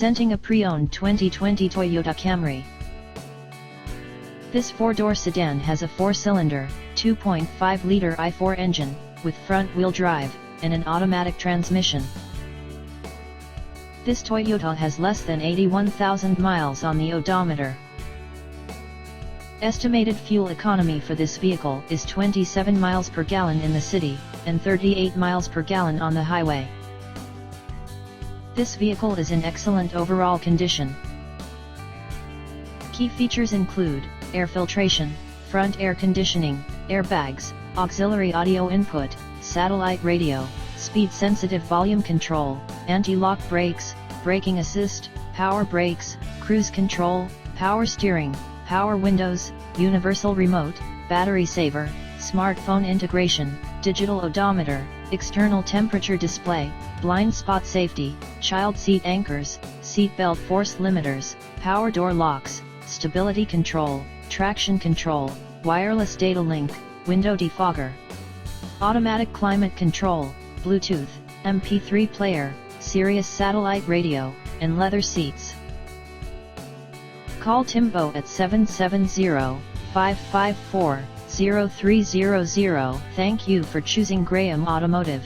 Presenting a pre-owned 2020 Toyota Camry. This 4-door sedan has a 4-cylinder, 2.5-liter i4 engine, with front-wheel drive, and an automatic transmission. This Toyota has less than 81,000 miles on the odometer. Estimated fuel economy for this vehicle is 27 miles per gallon in the city, and 38 miles per gallon on the highway. This vehicle is in excellent overall condition. Key features include air filtration, front air conditioning, airbags, auxiliary audio input, satellite radio, speed-sensitive volume control, anti-lock brakes, braking assist, power brakes, cruise control, power steering, power windows, universal remote, battery saver, smartphone integration, digital odometer, external temperature display, blind spot safety, child seat anchors, seat belt force limiters, power door locks, stability control, traction control, wireless data link, window defogger, automatic climate control, Bluetooth, MP3 player, Sirius satellite radio, and leather seats. Call Timbo at 770-554-0300. Thank you for choosing Graham Automotive.